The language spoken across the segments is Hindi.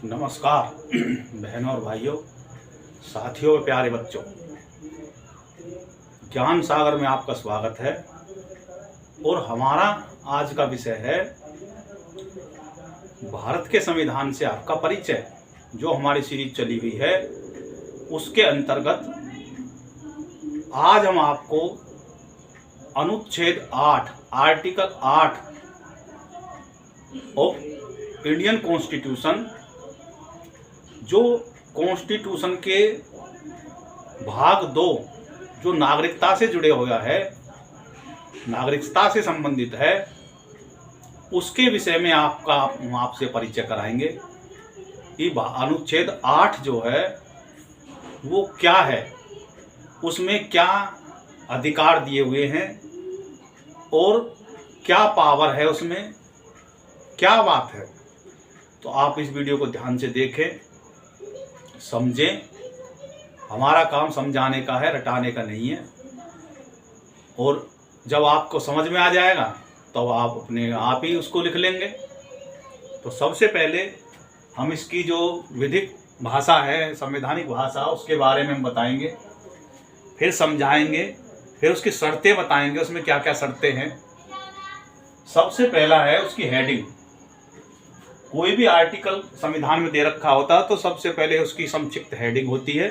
नमस्कार बहनों और भाइयों, साथियों और प्यारे बच्चों, ज्ञान सागर में आपका स्वागत है। और हमारा आज का विषय है भारत के संविधान से आपका परिचय। जो हमारी सीरीज चली हुई है उसके अंतर्गत आज हम आपको अनुच्छेद 8 आर्टिकल 8 ऑफ इंडियन कॉन्स्टिट्यूशन, जो कॉन्स्टिट्यूशन के भाग 2 जो नागरिकता से जुड़े हुआ है, नागरिकता से संबंधित है, उसके विषय में आपसे परिचय कराएंगे। ये अनुच्छेद 8 जो है वो क्या है, उसमें क्या अधिकार दिए हुए हैं और क्या पावर है, उसमें क्या बात है। तो आप इस वीडियो को ध्यान से देखें, समझें। हमारा काम समझाने का है, रटाने का नहीं है। और जब आपको समझ में आ जाएगा तो आप अपने आप ही उसको लिख लेंगे। तो सबसे पहले हम इसकी जो विधिक भाषा है, संवैधानिक भाषा, उसके बारे में हम बताएंगे, फिर समझाएंगे, फिर उसकी शर्तें बताएंगे, उसमें क्या क्या शर्तें हैं। सबसे पहला है उसकी हेडिंग। कोई भी आर्टिकल संविधान में दे रखा होता है तो सबसे पहले उसकी संक्षिप्त हेडिंग होती है,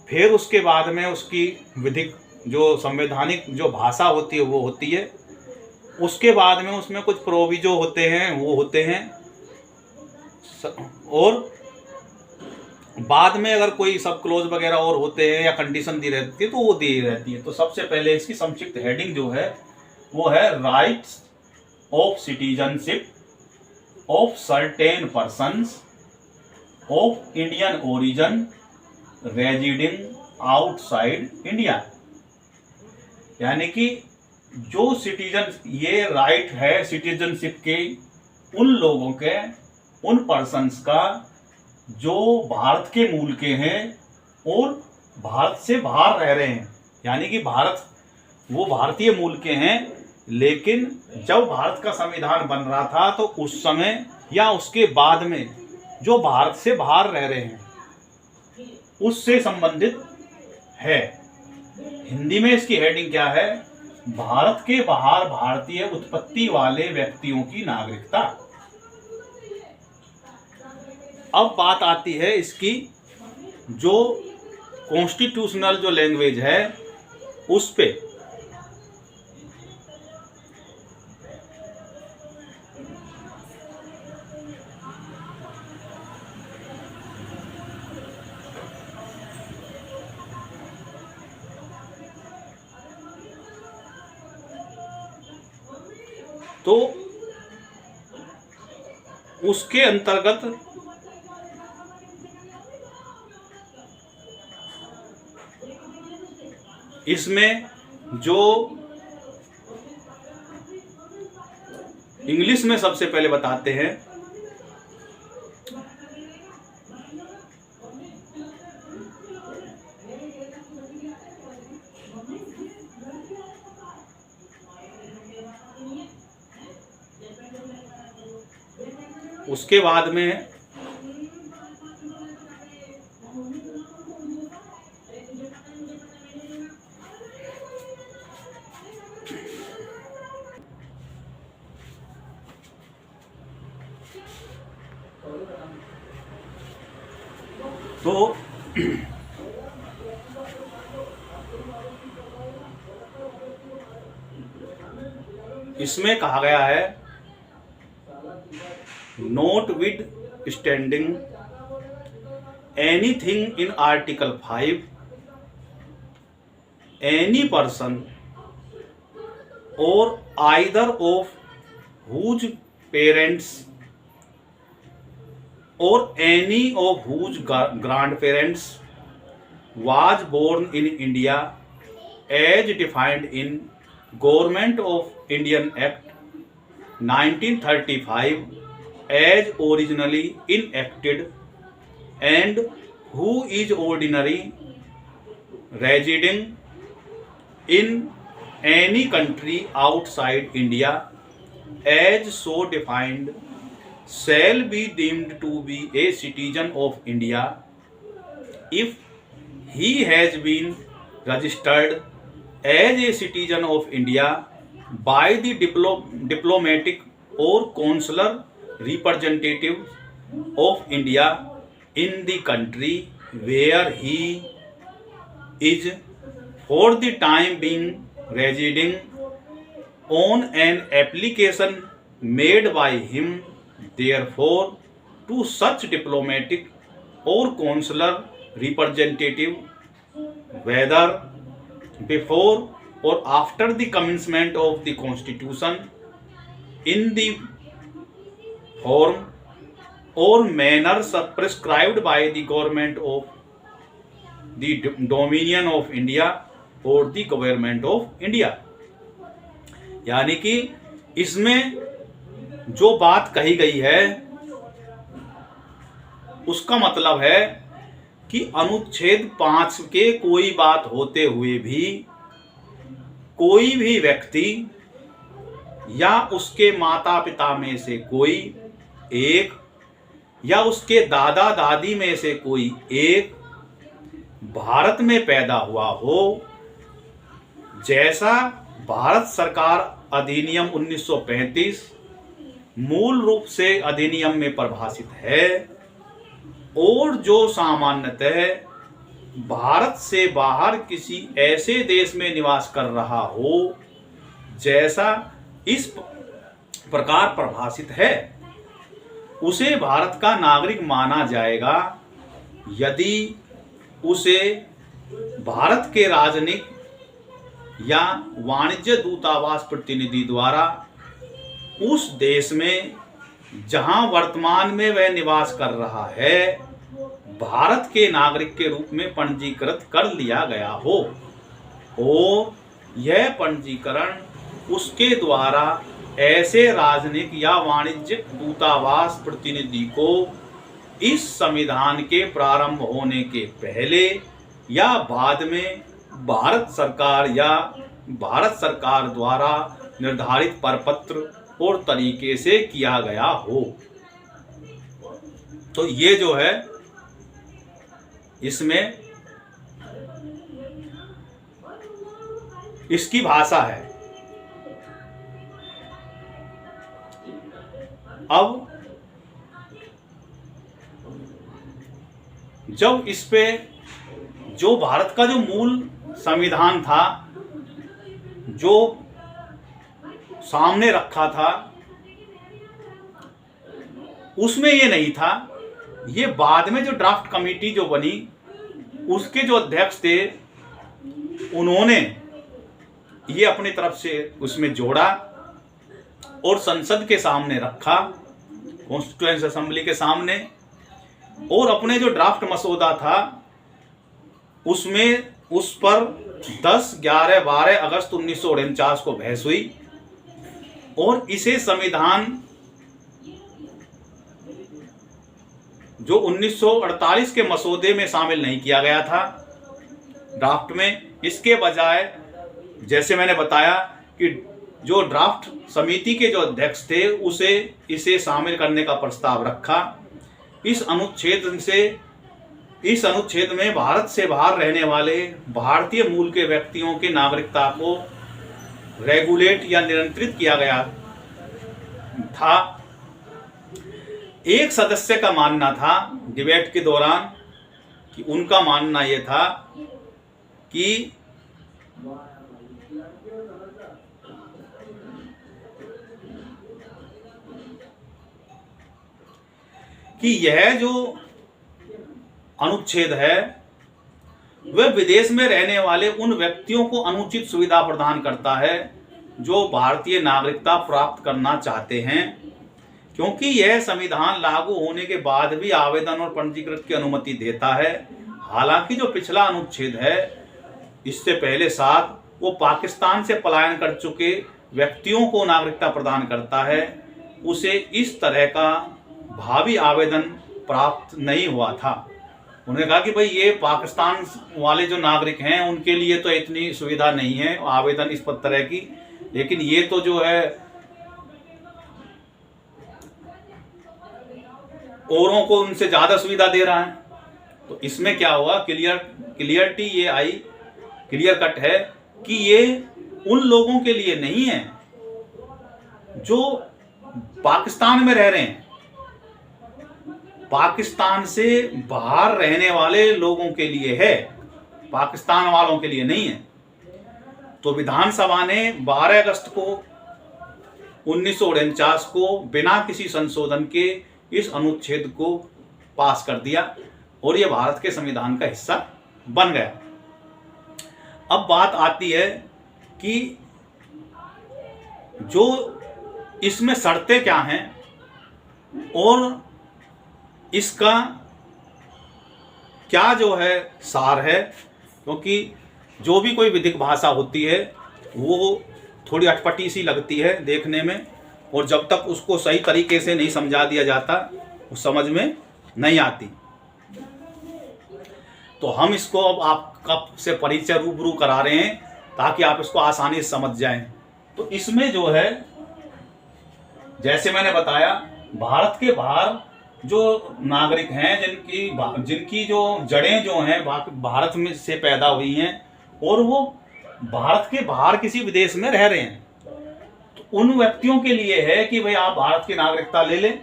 फिर उसके बाद में उसकी विधिक जो संवैधानिक जो भाषा होती है वो होती है, उसके बाद में उसमें कुछ प्रोविजो होते हैं वो होते हैं, और बाद में अगर कोई सब क्लोज वगैरह और होते हैं या कंडीशन दी रहती है तो वो दी रहती है। तो सबसे पहले इसकी संक्षिप्त हेडिंग जो है वो है rights of citizenship of certain persons of Indian origin residing outside India. यानी कि जो सिटीजन, ये राइट है सिटीजनशिप के उन लोगों के, उन पर्सन्स का जो भारत के मूल के हैं और भारत से बाहर रह रहे हैं। यानी कि वो भारतीय मूल के हैं, लेकिन जब भारत का संविधान बन रहा था तो उस समय या उसके बाद में जो भारत से बाहर रह रहे हैं उससे संबंधित है। हिंदी में इसकी हेडिंग क्या है? भारत के बाहर भारतीय उत्पत्ति वाले व्यक्तियों की नागरिकता। अब बात आती है इसकी जो कॉन्स्टिट्यूशनल जो लैंग्वेज है उस पे। तो उसके अंतर्गत इसमें जो इंग्लिश में सबसे पहले बताते हैं, उसके बाद में तो इसमें कहा गया है notwithstanding anything in article 5 any person or either of whose parents or any of whose grandparents was born in India as defined in Government of Indian Act 1935 as originally enacted and who is ordinary residing in any country outside India as so defined shall be deemed to be a citizen of India if he has been registered as a citizen of India by the diplomatic or consular representative of India in the country where he is for the time being residing on an application made by him. Therefore, to such diplomatic or consular representative, whether before or after the commencement of the Constitution, in the form or manner prescribed by the government of the Dominion of India or the Government of India। यानी कि इसमें जो बात कही गई है उसका मतलब है कि अनुच्छेद 5 के कोई बात होते हुए भी कोई भी व्यक्ति या उसके माता पिता में से कोई एक या उसके दादा दादी में से कोई एक भारत में पैदा हुआ हो, जैसा भारत सरकार अधिनियम 1935 मूल रूप से अधिनियम में परिभाषित है, और जो सामान्यतः भारत से बाहर किसी ऐसे देश में निवास कर रहा हो जैसा इस प्रकार परिभाषित है, उसे भारत का नागरिक माना जाएगा यदि उसे भारत के राजनयिक या वाणिज्य दूतावास प्रतिनिधि द्वारा उस देश में जहां वर्तमान में वह निवास कर रहा है भारत के नागरिक के रूप में पंजीकृत कर लिया गया हो, और यह पंजीकरण उसके द्वारा ऐसे राजनयिक या वाणिज्यिक दूतावास प्रतिनिधि को इस संविधान के प्रारंभ होने के पहले या बाद में भारत सरकार द्वारा निर्धारित प्रपत्र और तरीके से किया गया हो। तो ये जो है इसमें इसकी भाषा है। अब जब इस पे जो भारत का जो मूल संविधान था जो सामने रखा था उसमें ये नहीं था, ये बाद में जो ड्राफ्ट कमेटी जो बनी उसके जो अध्यक्ष थे उन्होंने ये अपनी तरफ से उसमें जोड़ा और संसद के सामने रखा, कॉन्स्टिट्यूएंट असेंबली के सामने, और अपने जो ड्राफ्ट मसौदा था उसमें उस पर 10, 11, 12 अगस्त 1949 को बहस हुई और इसे संविधान जो 1948 के मसौदे में शामिल नहीं किया गया था ड्राफ्ट में। इसके बजाय जैसे मैंने बताया कि जो ड्राफ्ट समिति के जो अध्यक्ष थे उसे इसे शामिल करने का प्रस्ताव रखा। इस अनुच्छेद में भारत से बाहर रहने वाले भारतीय मूल के व्यक्तियों की नागरिकता को रेगुलेट या नियंत्रित किया गया था। एक सदस्य का मानना था डिबेट के दौरान कि उनका मानना यह था कि यह जो अनुच्छेद है वह विदेश में रहने वाले उन व्यक्तियों को अनुचित सुविधा प्रदान करता है जो भारतीय नागरिकता प्राप्त करना चाहते हैं, क्योंकि यह संविधान लागू होने के बाद भी आवेदन और पंजीकृत की अनुमति देता है। हालांकि जो पिछला अनुच्छेद है इससे पहले 7 वो पाकिस्तान से पलायन कर चुके व्यक्तियों को नागरिकता प्रदान करता है, उसे इस तरह का भावी आवेदन प्राप्त नहीं हुआ था। उन्होंने कहा कि भाई ये पाकिस्तान वाले जो नागरिक हैं उनके लिए तो इतनी सुविधा नहीं है आवेदन इस तरह की, लेकिन ये तो जो है औरों को उनसे ज़्यादा सुविधा दे रहा है। तो इसमें क्या हुआ, क्लियरिटी ये आई, क्लियर कट है कि ये उन लोगों के लिए नहीं है जो पाकिस्तान में रह रहे हैं, पाकिस्तान से बाहर रहने वाले लोगों के लिए है, पाकिस्तान वालों के लिए नहीं है। तो विधानसभा ने 12 अगस्त को 1949 को बिना किसी संशोधन के इस अनुच्छेद को पास कर दिया और यह भारत के संविधान का हिस्सा बन गया। अब बात आती है कि जो इसमें शर्तें क्या हैं और इसका क्या जो है सार है, क्योंकि जो भी कोई विधिक भाषा होती है वो थोड़ी अटपटी सी लगती है देखने में, और जब तक उसको सही तरीके से नहीं समझा दिया जाता वो समझ में नहीं आती। तो हम इसको अब आपका से परिचय रूबरू करा रहे हैं ताकि आप इसको आसानी से समझ जाएं। तो इसमें जो है, जैसे मैंने बताया, भारत के बाहर जो नागरिक हैं जिनकी जो जड़ें जो हैं भारत में से पैदा हुई हैं और वो भारत के बाहर किसी विदेश में रह रहे हैं, तो उन व्यक्तियों के लिए है कि भाई आप भारत की नागरिकता ले लें,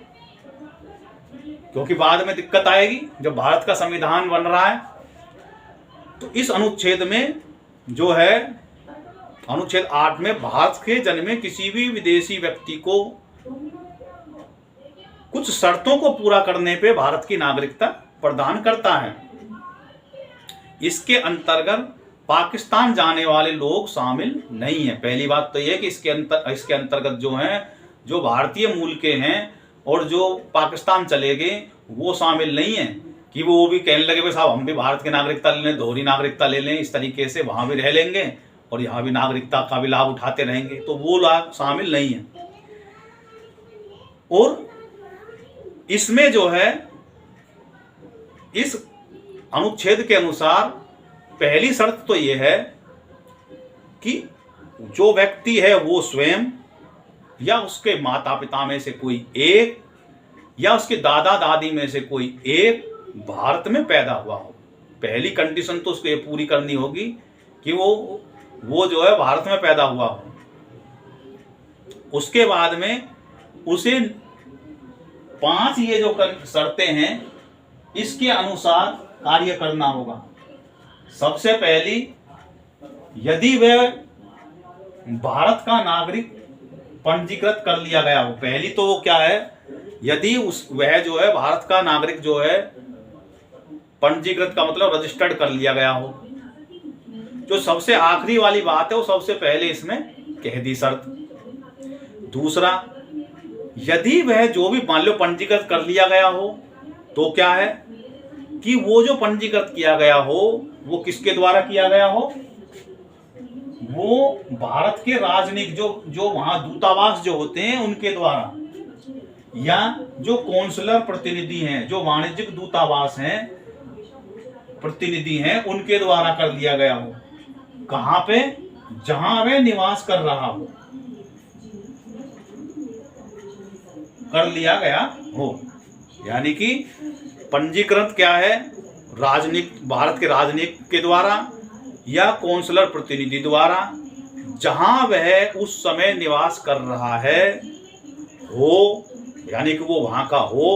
क्योंकि बाद में दिक्कत आएगी जब भारत का संविधान बन रहा है। तो इस अनुच्छेद में जो है, अनुच्छेद 8 में भारत के जन्मे किसी भी विदेशी व्यक्ति को कुछ शर्तों को पूरा करने पे भारत की नागरिकता प्रदान करता है। इसके अंतर्गत पाकिस्तान जाने वाले लोग शामिल नहीं है। पहली बात तो यह है कि इसके अंतर्गत जो हैं, जो भारतीय मूल के हैं और जो पाकिस्तान चले गए वो शामिल नहीं है कि वो भी कहने लगे भाई साहब हम भी भारत की नागरिकता ले लें, दोहरी नागरिकता ले लें, इस तरीके से वहां भी रह लेंगे और यहाँ भी नागरिकता का भी लाभ उठाते रहेंगे, तो वो लाभ शामिल नहीं है। और इसमें जो है, इस अनुच्छेद के अनुसार पहली शर्त तो ये है कि जो व्यक्ति है वो स्वयं या उसके माता पिता में से कोई एक या उसके दादा दादी में से कोई एक भारत में पैदा हुआ हो। पहली कंडीशन तो उसको ये पूरी करनी होगी कि वो जो है भारत में पैदा हुआ हो। उसके बाद में उसे 5 ये जो शर्तें हैं इसके अनुसार कार्य करना होगा। सबसे पहली, यदि वह भारत का नागरिक पंजीकृत कर लिया गया हो। पहली तो वो क्या है, यदि वह जो है भारत का नागरिक जो है पंजीकृत का मतलब रजिस्टर्ड कर लिया गया हो। जो सबसे आखिरी वाली बात है वो सबसे पहले इसमें कह दी शर्त। दूसरा, यदि वह जो भी मान लो पंजीकृत कर लिया गया हो तो क्या है कि वो जो पंजीकृत किया गया हो वो किसके द्वारा किया गया हो, वो भारत के राजनयिक जो वहां दूतावास जो होते हैं उनके द्वारा, या जो कौंसलर प्रतिनिधि हैं, जो वाणिज्यिक दूतावास हैं प्रतिनिधि हैं, उनके द्वारा कर लिया गया हो। कहां पे, जहां वह निवास कर रहा हो, कर लिया गया हो। यानी कि पंजीकृत क्या है, राजनीतिक, भारत के राजनीतिक के द्वारा या कौंसलर प्रतिनिधि द्वारा, जहां वह उस समय निवास कर रहा है हो, यानी कि वो वहां का हो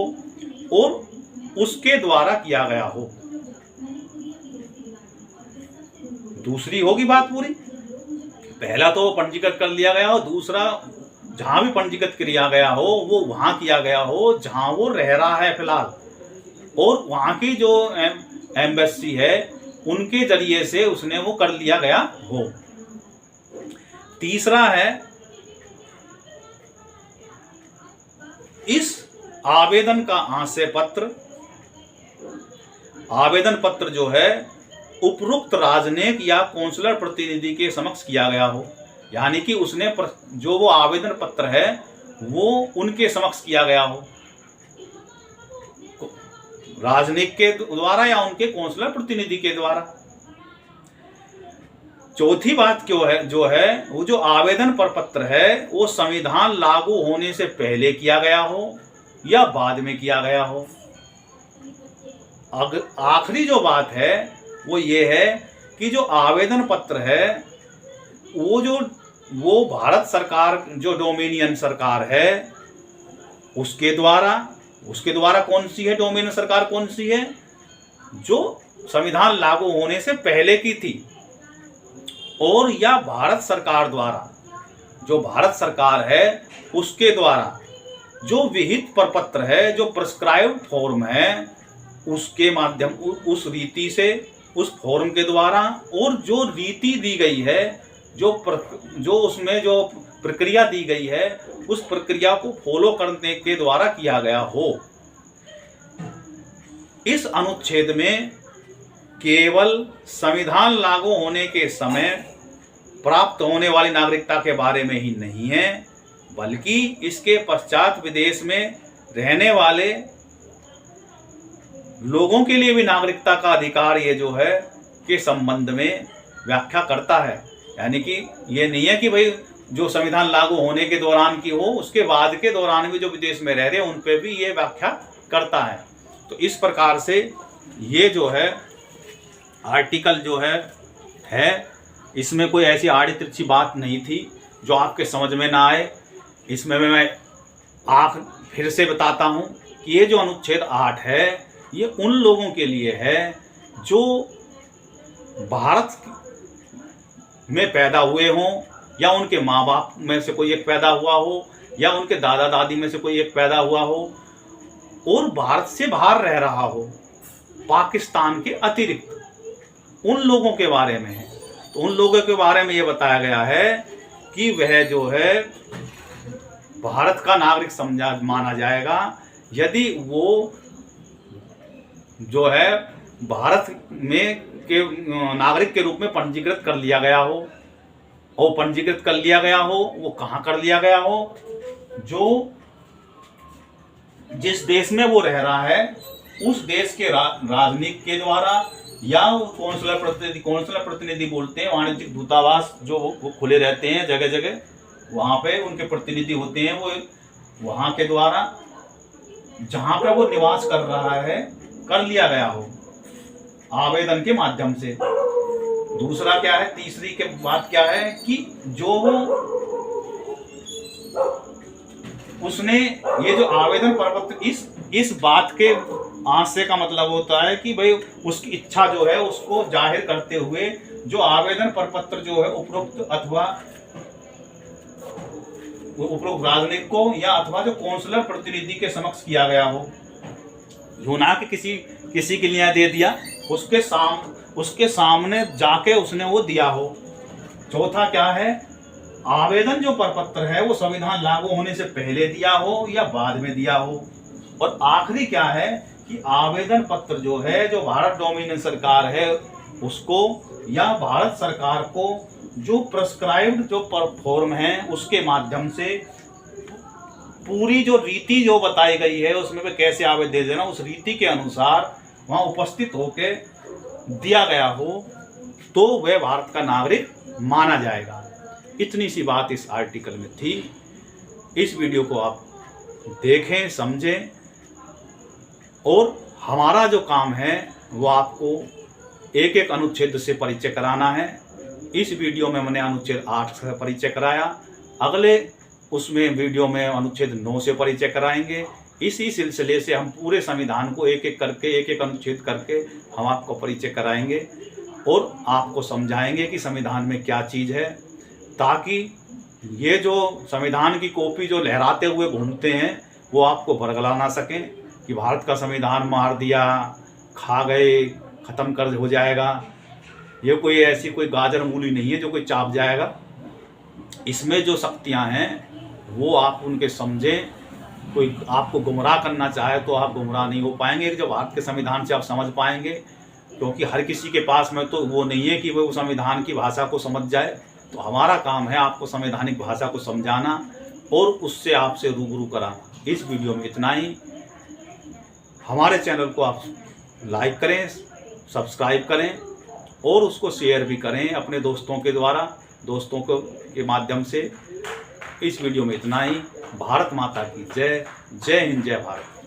और उसके द्वारा किया गया हो। दूसरी होगी बात पूरी। पहला तो पंजीकृत कर लिया गया हो, दूसरा जहां भी पंजीकृत किया गया हो वो वहां किया गया हो जहां वो रह रहा है फिलहाल, और वहां की जो एम्बेसी है उनके जरिए से उसने वो कर लिया गया हो। तीसरा है, इस आवेदन का आशय पत्र, आवेदन पत्र जो है उपरोक्त राजनयिक या कौंसलर प्रतिनिधि के समक्ष किया गया हो। यानी कि उसने जो वो आवेदन पत्र है वो उनके समक्ष किया गया हो, राजनयिक के द्वारा या उनके कौंसलर प्रतिनिधि के द्वारा। चौथी बात क्यों है, जो है वो जो आवेदन पर पत्र है वो संविधान लागू होने से पहले किया गया हो या बाद में किया गया हो। आखिरी जो बात है वो ये है कि जो आवेदन पत्र है वो भारत सरकार, जो डोमिनियन सरकार है उसके द्वारा कौन सी है डोमिनियन सरकार, कौन सी है, जो संविधान लागू होने से पहले की थी, और या भारत सरकार द्वारा, जो भारत सरकार है उसके द्वारा जो विहित प्रपत्र है, जो प्रिस्क्राइब्ड फॉर्म है, उसके माध्यम, उस रीति से, उस फॉर्म के द्वारा, और जो रीति दी गई है, जो उसमें जो प्रक्रिया दी गई है, उस प्रक्रिया को फॉलो करने के द्वारा किया गया हो। इस अनुच्छेद में केवल संविधान लागू होने के समय प्राप्त होने वाली नागरिकता के बारे में ही नहीं है, बल्कि इसके पश्चात विदेश में रहने वाले लोगों के लिए भी नागरिकता का अधिकार ये जो है के संबंध में व्याख्या करता है। यानी कि ये नहीं है कि भाई जो संविधान लागू होने के दौरान की हो, उसके बाद के दौरान भी जो विदेश में रह रहे हैं उन पे भी ये व्याख्या करता है। तो इस प्रकार से ये जो है आर्टिकल जो है इसमें कोई ऐसी आड़ी तिरछी बात नहीं थी जो आपके समझ में ना आए। इसमें मैं फिर से बताता हूँ कि ये जो अनुच्छेद 8 है ये उन लोगों के लिए है जो भारत में पैदा हुए हों, या उनके माँ बाप में से कोई एक पैदा हुआ हो, या उनके दादा दादी में से कोई एक पैदा हुआ हो, और भारत से बाहर रह रहा हो, पाकिस्तान के अतिरिक्त, उन लोगों के बारे में है। तो उन लोगों के बारे में ये बताया गया है कि वह जो है भारत का नागरिक माना जाएगा यदि वो जो है भारत में के नागरिक के रूप में पंजीकृत कर लिया गया हो। और पंजीकृत कर लिया गया हो वो कहाँ कर लिया गया हो, जो जिस देश में वो रह रहा है उस देश के राजनीति के द्वारा, या कौंसलर प्रतिनिधि बोलते हैं, वाणिज्यिक दूतावास जो वो खुले रहते हैं जगह जगह, वहाँ पे उनके प्रतिनिधि होते हैं, वो वहाँ के द्वारा जहाँ पे वो निवास कर रहा है कर लिया गया हो आवेदन के माध्यम से। दूसरा क्या है, तीसरी के बात क्या है कि जो उसने ये जो आवेदन प्रपत्र इस बात के आशय का मतलब होता है कि भाई उसकी इच्छा जो है उसको जाहिर करते हुए जो आवेदन प्रपत्र जो है उपरोक्त राजनयिक को या अथवा जो कौंसलर प्रतिनिधि के समक्ष किया गया हो, जो ना कि किसी के लिए दे दिया, उसके सामने जाके उसने वो दिया हो। चौथा क्या है, आवेदन जो प्रपत्र है वो संविधान लागू होने से पहले दिया हो या बाद में दिया हो। और आखिरी क्या है कि आवेदन पत्र जो है जो भारत डोमिनियन सरकार है उसको या भारत सरकार को जो प्रिस्क्राइब्ड जो फॉर्म है उसके माध्यम से पूरी जो रीति जो बताई गई है उसमें भी कैसे आवेदन दे देना, उस रीति के अनुसार वहाँ उपस्थित होके दिया गया हो तो वह भारत का नागरिक माना जाएगा। इतनी सी बात इस आर्टिकल में थी। इस वीडियो को आप देखें, समझें, और हमारा जो काम है वो आपको एक एक अनुच्छेद से परिचय कराना है। इस वीडियो में मैंने अनुच्छेद 8 से परिचय कराया, अगले उसमें वीडियो में अनुच्छेद 9 से परिचय कराएंगे। इसी सिलसिले से हम पूरे संविधान को एक एक अनुच्छेद करके हम आपको परिचय कराएंगे और आपको समझाएंगे कि संविधान में क्या चीज़ है, ताकि ये जो संविधान की कॉपी जो लहराते हुए घूमते हैं वो आपको बरगला ना सकें कि भारत का संविधान मार दिया, खा गए, ख़त्म कर हो जाएगा। ये कोई ऐसी कोई गाजर मूली नहीं है जो कोई चाप जाएगा। इसमें जो शक्तियाँ हैं वो आप उनके समझें। कोई आपको गुमराह करना चाहे तो आप गुमराह नहीं हो पाएंगे जब भारत के संविधान से आप समझ पाएंगे, क्योंकि हर किसी के पास में तो वो नहीं है कि वो संविधान की भाषा को समझ जाए। तो हमारा काम है आपको संवैधानिक भाषा को समझाना और उससे आपसे रूबरू कराना। इस वीडियो में इतना ही। हमारे चैनल को आप लाइक करें, सब्सक्राइब करें और उसको शेयर भी करें अपने दोस्तों के माध्यम से। इस वीडियो में इतना ही। भारत माता की जय। जय हिंद, जय भारत।